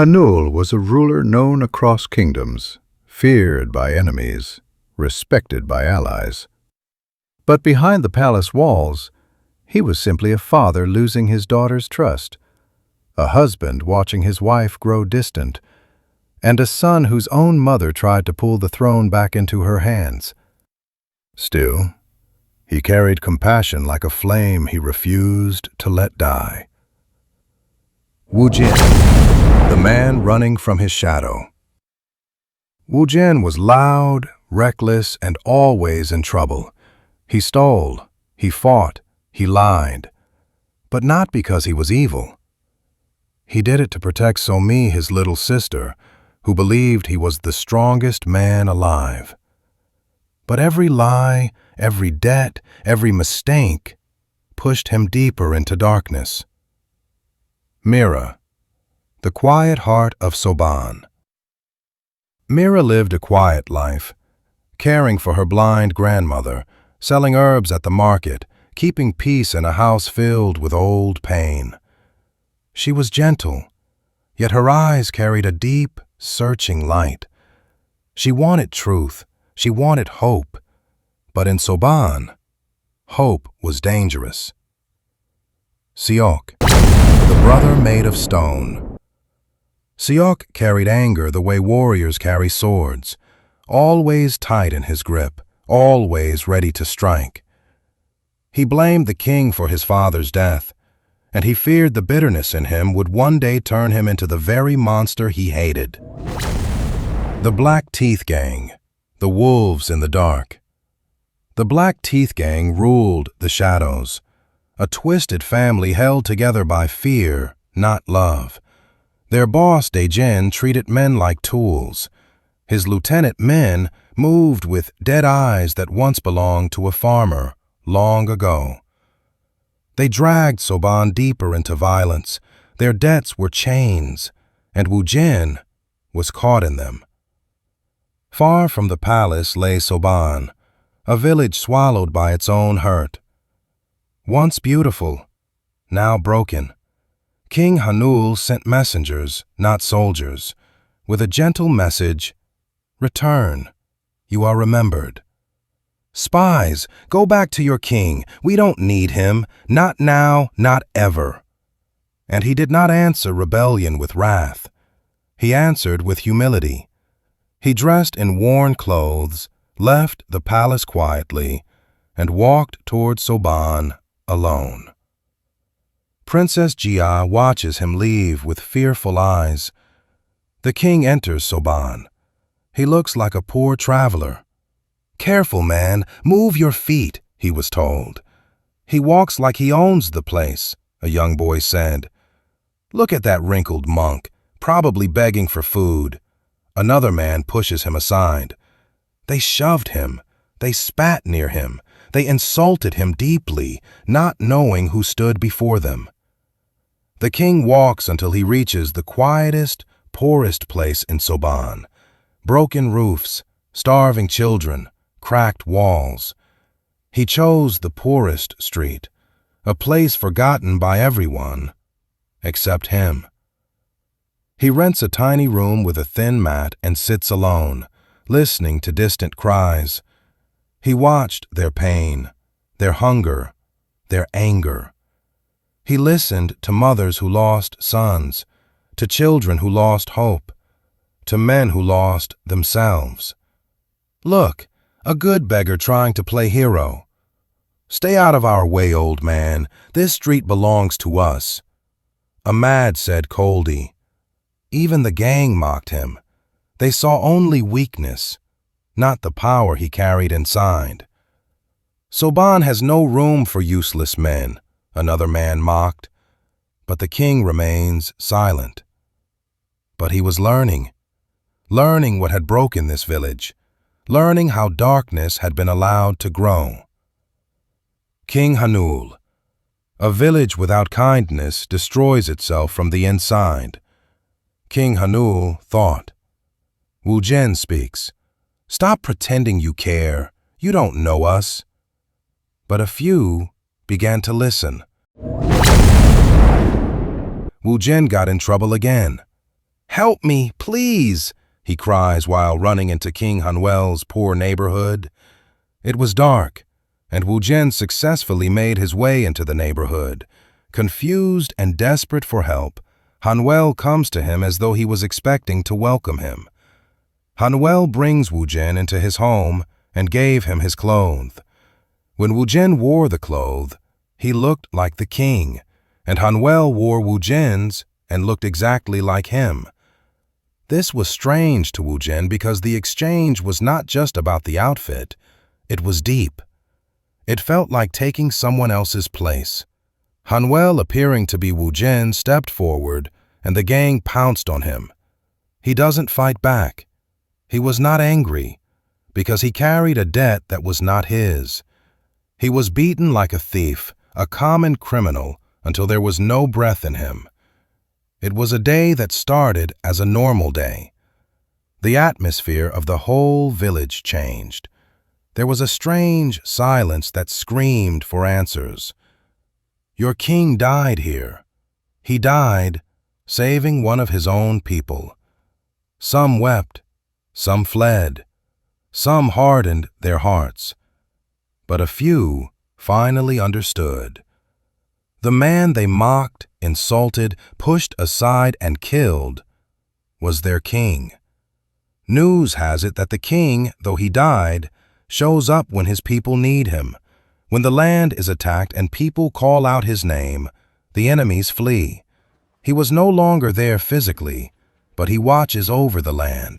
Hanul was a ruler known across kingdoms, feared by enemies, respected by allies. But behind the palace walls, he was simply a father losing his daughter's trust, a husband watching his wife grow distant, and a son whose own mother tried to pull the throne back into her hands. Still, he carried compassion like a flame he refused to let die. Wu Jin, the man running from his shadow. Wu Jin was loud, reckless, and always in trouble. He stole, he fought, he lied, but not because he was evil. He did it to protect So-mi, his little sister, who believed he was the strongest man alive. But every lie, every debt, every mistake pushed him deeper into darkness. Mira, the quiet heart of Soban. Mira lived a quiet life, caring for her blind grandmother, selling herbs at the market, keeping peace in a house filled with old pain. She was gentle, yet her eyes carried a deep, searching light. She wanted truth, she wanted hope, but in Soban, hope was dangerous. Seok, the brother made of stone. Seok carried anger the way warriors carry swords, always tight in his grip, always ready to strike. He blamed the king for his father's death, and he feared the bitterness in him would one day turn him into the very monster he hated. The Black Teeth Gang, the wolves in the dark. The Black Teeth Gang ruled the shadows, a twisted family held together by fear, not love. Their boss, Dae-jin, treated men like tools. His lieutenant men moved with dead eyes that once belonged to a farmer long ago. They dragged Soban deeper into violence. Their debts were chains, and Wu Jin was caught in them. Far from the palace lay Soban, a village swallowed by its own hurt. Once beautiful, now broken, King Hanul sent messengers, not soldiers, with a gentle message: "Return, you are remembered." "Spies, go back to your king. We don't need him, not now, not ever." And he did not answer rebellion with wrath. He answered with humility. He dressed in worn clothes, left the palace quietly, and walked toward Soban alone. Princess Jia watches him leave with fearful eyes. The king enters Soban. He looks like a poor traveler. "Careful, man, move your feet," he was told. "He walks like he owns the place," a young boy said. "Look at that wrinkled monk, probably begging for food." Another man pushes him aside. They shoved him. They spat near him. They insulted him deeply, not knowing who stood before them. The king walks until he reaches the quietest, poorest place in Soban. Broken roofs, starving children, cracked walls. He chose the poorest street, a place forgotten by everyone, except him. He rents a tiny room with a thin mat and sits alone, listening to distant cries. He watched their pain, their hunger, their anger. He listened to mothers who lost sons, to children who lost hope, to men who lost themselves. "Look, a good beggar trying to play hero." "Stay out of our way, old man. This street belongs to us." Ahmad said coldly. Even the gang mocked him. They saw only weakness, not the power he carried inside. "Soban has no room for useless men," another man mocked. But the king remains silent. But he was learning what had broken this village, learning how darkness had been allowed to grow. King Hanul. A village without kindness destroys itself from the inside. King Hanul thought. Wu Jin speaks. "Stop pretending you care. You don't know us." But a few began to listen. Wu Jin got in trouble again. "Help me, please!" he cries while running into King Hanwell's poor neighborhood. It was dark, and Wu Jian successfully made his way into the neighborhood. Confused and desperate for help, Hanwell comes to him as though he was expecting to welcome him. Hanwell brings Wu Jian into his home and gave him his clothes. When Wu Jian wore the clothes, he looked like the king, and Hanwell wore Wu Jian's and looked exactly like him. This was strange to Wu Jian because the exchange was not just about the outfit, it was deep. It felt like taking someone else's place. Hanwell, appearing to be Wu Jian, stepped forward, and the gang pounced on him. He doesn't fight back. He was not angry, because he carried a debt that was not his. He was beaten like a thief, a common criminal, until there was no breath in him. It was a day that started as a normal day. The atmosphere of the whole village changed. There was a strange silence that screamed for answers. Your king died here. He died, saving one of his own people. Some wept, some fled, some hardened their hearts. But a few finally understood. The man they mocked, insulted, pushed aside, and killed was their king. News has it that the king, though he died, shows up when his people need him. When the land is attacked and people call out his name, the enemies flee. He was no longer there physically, but he watches over the land.